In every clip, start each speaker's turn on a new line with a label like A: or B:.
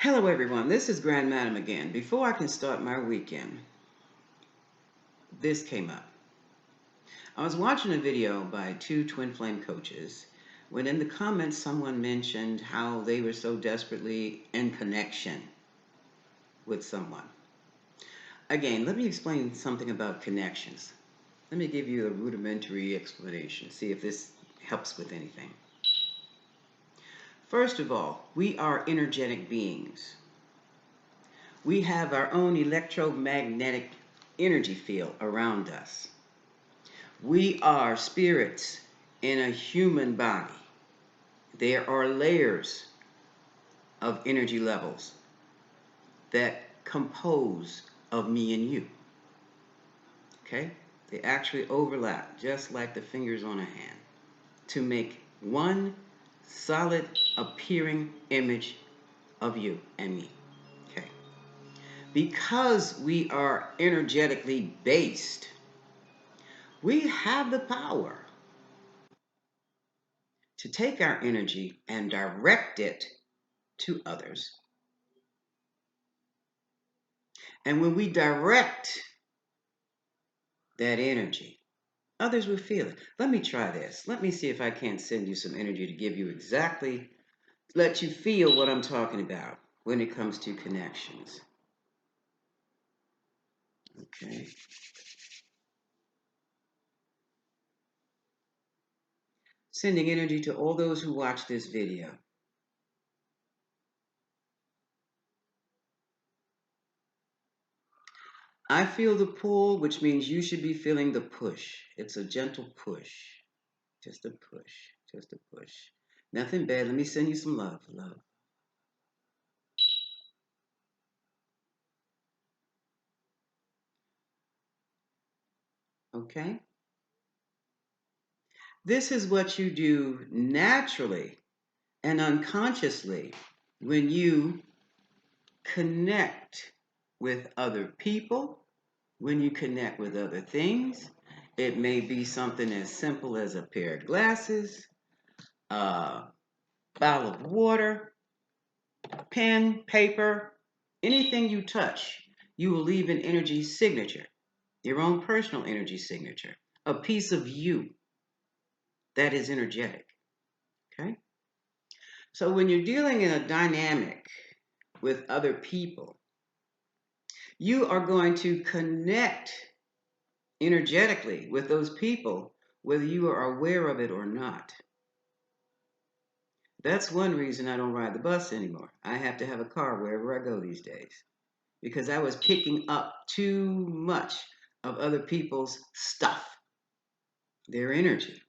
A: Hello everyone, this is Grand Madam again. Before I can start my weekend, this came up. I was watching a video by two twin flame coaches when in the comments someone mentioned how they were so desperately in connection with someone. Again, let me explain something about connections. Let me give you a rudimentary explanation, see if this helps with anything. First of all, we are energetic beings. We have our own electromagnetic energy field around us. We are spirits in a human body. There are layers of energy levels that compose of me and you. Okay? They actually overlap just like the fingers on a hand to make one solid appearing image of you and me. Okay? Because we are energetically based, we have the power to take our energy and direct it to others. And when we direct that energy, others will feel it. Let me try this. Let me see if I can't send you some energy to give you exactly, let you feel what I'm talking about when it comes to connections. Okay. Sending energy to all those who watch this video. I feel the pull, which means you should be feeling the push. It's a gentle push. Just a push. Just a push. Nothing bad. Let me send you some love. Love. Okay? This is what you do naturally and unconsciously when you connect with other people, when you connect with other things. It may be something as simple as a pair of glasses, a bottle of water, pen, paper, anything you touch, you will leave an energy signature, your own personal energy signature, a piece of you that is energetic. Okay? So when you're dealing in a dynamic with other people, you are going to connect energetically with those people, whether you are aware of it or not. That's one reason I don't ride the bus anymore. I have to have a car wherever I go these days because I was picking up too much of other people's stuff, their energy.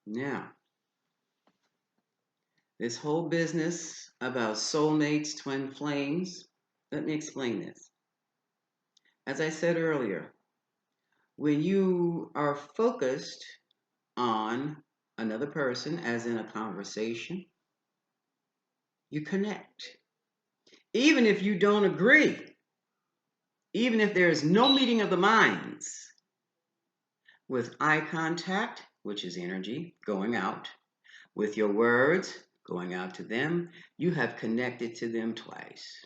A: Now, this whole business about soulmates, twin flames, let me explain this. As I said earlier, when you are focused on another person, as in a conversation, you connect. Even if you don't agree, even if there is no meeting of the minds, with eye contact, which is energy going out, with your words going out to them, you have connected to them twice.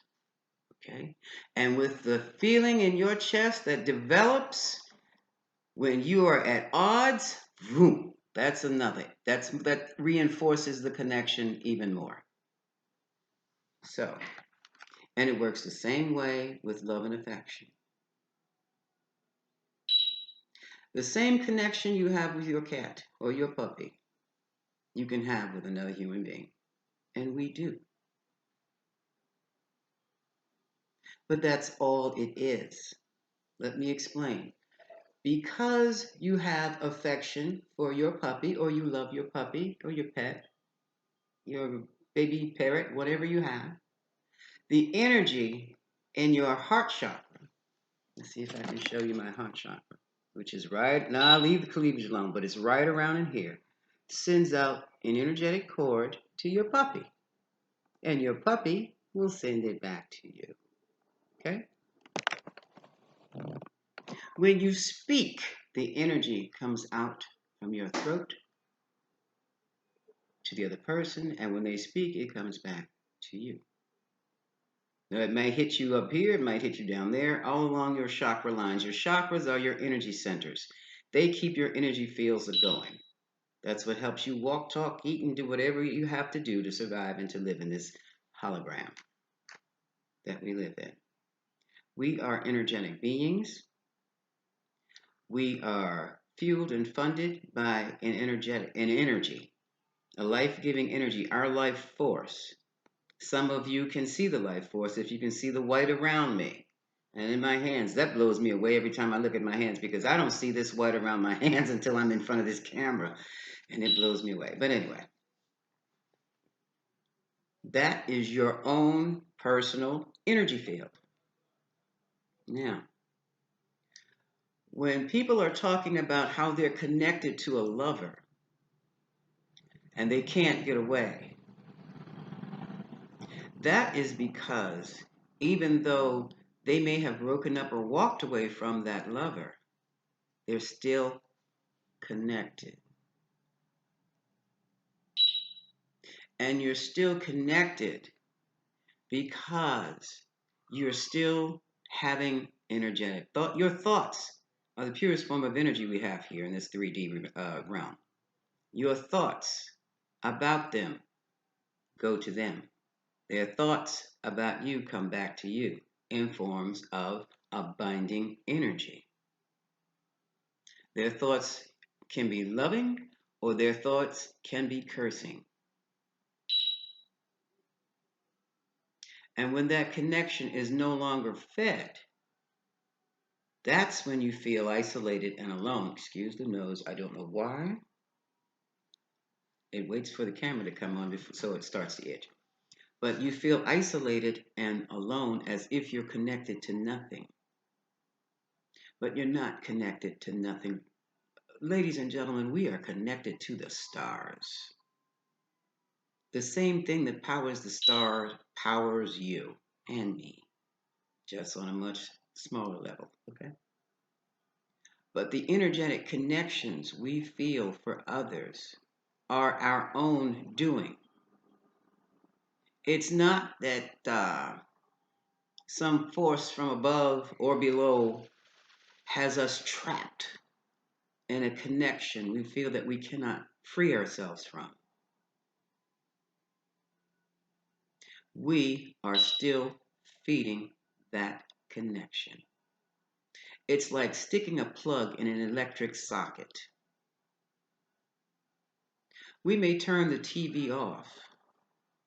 A: Okay? And with the feeling in your chest that develops when you are at odds, boom, that's another. That reinforces the connection even more. So, and it works the same way with love and affection. The same connection you have with your cat or your puppy, you can have with another human being. And we do. But that's all it is. Let me explain. Because you have affection for your puppy, or you love your puppy or your pet, your baby parrot, whatever you have, the energy in your heart chakra. Let's see if I can show you my heart chakra, which is right now. I'll leave the cleavage alone, but it's right around in here. Sends out an energetic cord to your puppy, and your puppy will send it back to you. Okay? When you speak, the energy comes out from your throat to the other person, and when they speak, it comes back to you. Now, it may hit you up here, it might hit you down there, all along your chakra lines. Your chakras are your energy centers. They keep your energy fields going. That's what helps you walk, talk, eat, and do whatever you have to do to survive and to live in this hologram that we live in. We are energetic beings. We are fueled and funded by an energy, a life-giving energy, our life force. Some of you can see the life force if you can see the white around me and in my hands. That blows me away every time I look at my hands because I don't see this white around my hands until I'm in front of this camera, and it blows me away. But anyway, that is your own personal energy field. Now, when people are talking about how they're connected to a lover and they can't get away, that is because even though they may have broken up or walked away from that lover, they're still connected. And you're still connected because you're still having energetic thought. Your thoughts are the purest form of energy we have here in this 3D realm. Your thoughts about them go to them. Their thoughts about you come back to you in forms of a binding energy. Their thoughts can be loving or their thoughts can be cursing. And when that connection is no longer fed, that's when you feel isolated and alone. Excuse the nose. I don't know why. It waits for the camera to come on before, so it starts to itch. But you feel isolated and alone as if you're connected to nothing. But you're not connected to nothing. Ladies and gentlemen, we are connected to the stars. The same thing that powers the stars powers you and me, just on a much smaller level, okay? But the energetic connections we feel for others are our own doing. It's not that some force from above or below has us trapped in a connection we feel that we cannot free ourselves from. We are still feeding that connection. It's like sticking a plug in an electric socket. We may turn the TV off,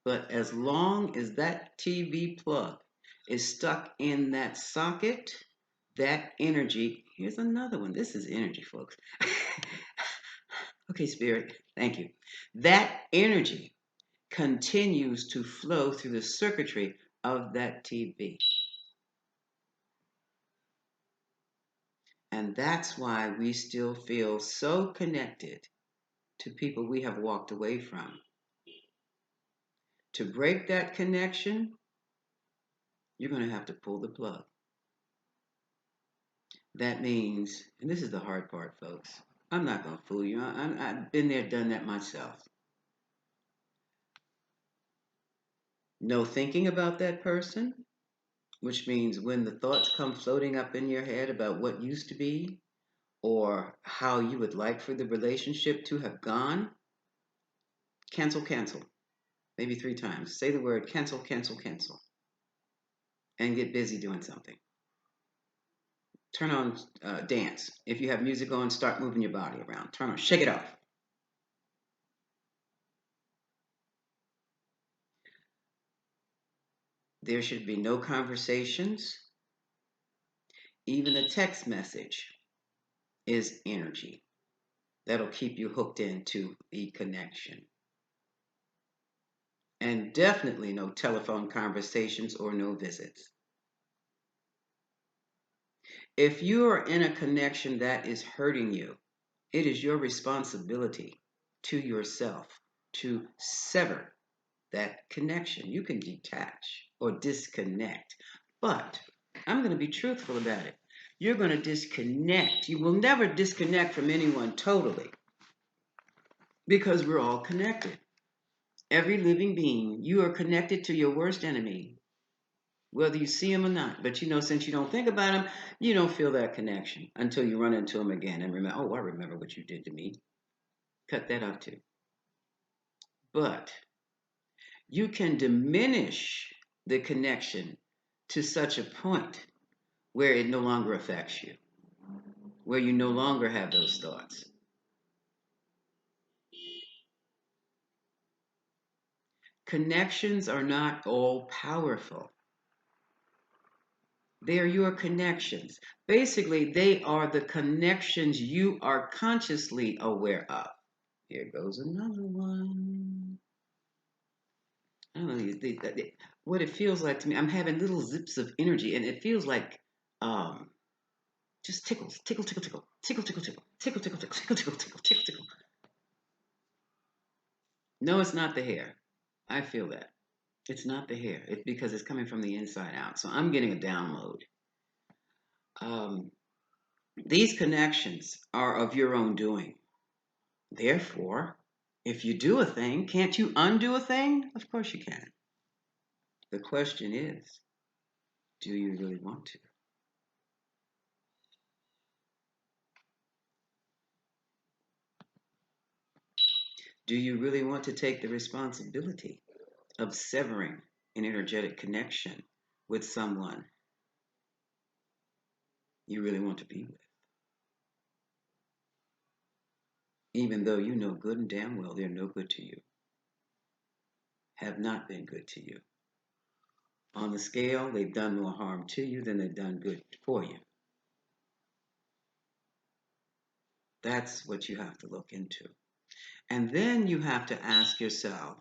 A: but as long as that TV plug is stuck in that socket, that energy, here's another one. This is energy, folks. Okay, Spirit, thank you. That energy continues to flow through the circuitry of that TV. And that's why we still feel so connected to people we have walked away from. To break that connection, you're going to have to pull the plug. That means, and this is the hard part, folks, I'm not going to fool you. I've been there, done that myself. No thinking about that person, which means when the thoughts come floating up in your head about what used to be or how you would like for the relationship to have gone, cancel, cancel. Maybe 3 times. Say the word cancel, cancel, cancel. And get busy doing something. Turn on dance. If you have music on, start moving your body around. Turn on, shake it off. There should be no conversations. Even a text message is energy. That'll keep you hooked into the connection. And definitely no telephone conversations or no visits. If you are in a connection that is hurting you, it is your responsibility to yourself to sever that connection. You can detach or disconnect, but I'm going to be truthful about it. You're going to disconnect. You will never disconnect from anyone totally because we're all connected. Every living being, you are connected to your worst enemy whether you see them or not. But since you don't think about them, you don't feel that connection until you run into them again and remember, oh, I remember what you did to me. Cut that out too. But you can diminish the connection to such a point where it no longer affects you, where you no longer have those thoughts. Connections are not all powerful. They are your connections. Basically, they are the connections you are consciously aware of. Here goes another one. I don't know what it feels like to me. I'm having little zips of energy, and it feels like just tickles, tickle, tickle, tickle, tickle, tickle, tickle, tickle, tickle, tickle, tickle, tickle, tickle, tickle, tickle. No, it's not the hair. I feel that. It's not the hair. It's because it's coming from the inside out. So I'm getting a download. Um, these connections are of your own doing. Therefore, if you do a thing, can't you undo a thing? Of course you can. The question is, do you really want to? Do you really want to take the responsibility of severing an energetic connection with someone you really want to be with? Even though you know good and damn well they're no good to you, have not been good to you. On the scale, they've done more harm to you than they've done good for you. That's what you have to look into. And then you have to ask yourself,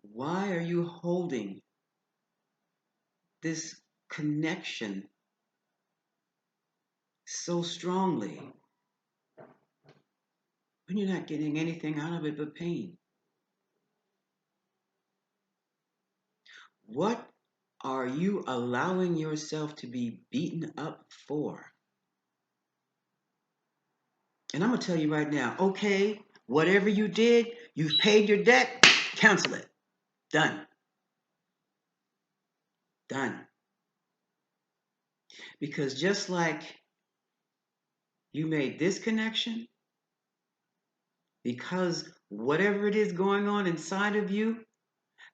A: why are you holding this connection so strongly when you're not getting anything out of it but pain? What are you allowing yourself to be beaten up for? And I'm going to tell you right now, okay, whatever you did, you've paid your debt, cancel it. Done. Done. Because just like you made this connection, because whatever it is going on inside of you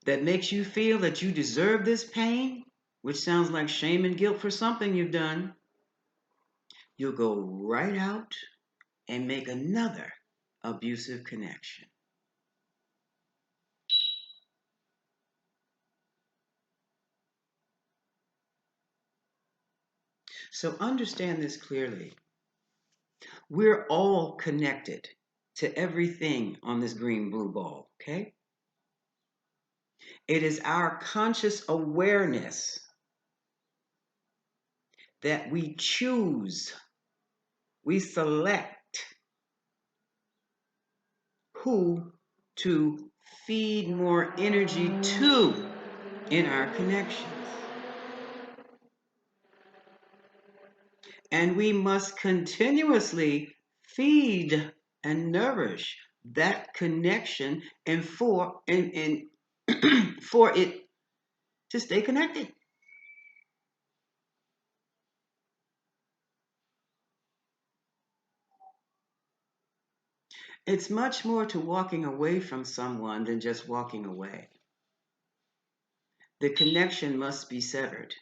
A: that makes you feel that you deserve this pain, which sounds like shame and guilt for something you've done, you'll go right out and make another abusive connection. So understand this clearly. We're all connected to everything on this green blue ball, okay? It is our conscious awareness that we choose, we select who to feed more energy to in our connections. And we must continuously feed and nourish that connection and for for it to stay connected. It's much more to walking away from someone than just walking away. The connection must be severed.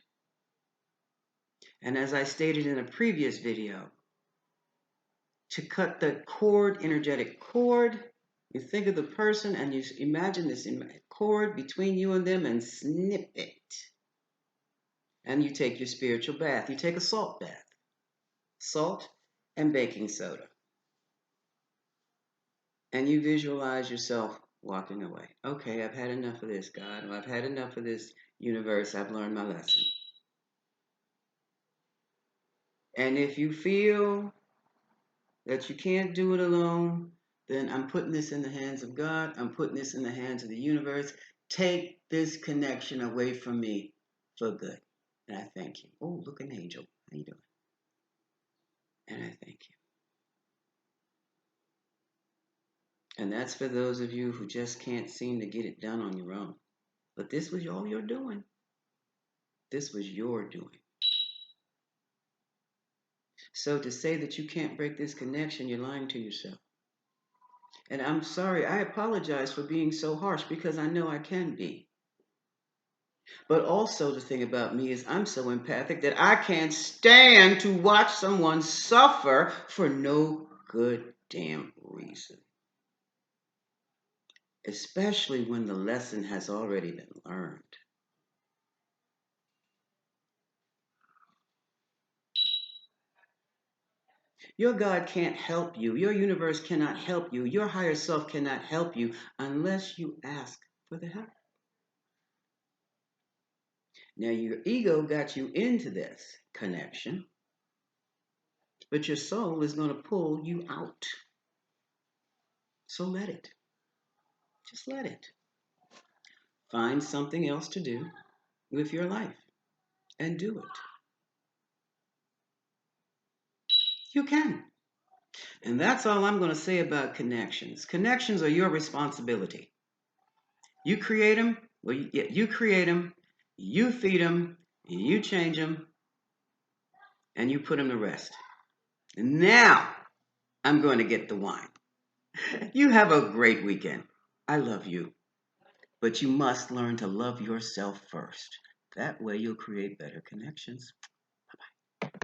A: And as I stated in a previous video, to cut the cord, energetic cord, you think of the person and you imagine this cord between you and them and snip it. And you take your spiritual bath. You take a salt bath. Salt and baking soda. And you visualize yourself walking away. Okay, I've had enough of this, God. I've had enough of this universe. I've learned my lesson. And if you feel that you can't do it alone, then I'm putting this in the hands of God. I'm putting this in the hands of the universe. Take this connection away from me for good. And I thank you. Oh, look, an angel. How you doing? And I thank you. And that's for those of you who just can't seem to get it done on your own. But this was all you're doing. This was your doing. So to say that you can't break this connection, you're lying to yourself. And I'm sorry, I apologize for being so harsh because I know I can be. But also, the thing about me is I'm so empathic that I can't stand to watch someone suffer for no good damn reason. Especially when the lesson has already been learned. Your God can't help you. Your universe cannot help you. Your higher self cannot help you unless you ask for the help. Now, your ego got you into this connection, but your soul is going to pull you out. So let it. Just let it. Find something else to do with your life and do it. You can. And that's all I'm going to say about connections. Connections are your responsibility. You create them, well, you create them, you feed them, you change them, and you put them to rest. Now, I'm going to get the wine. You have a great weekend. I love you. But you must learn to love yourself first. That way you'll create better connections.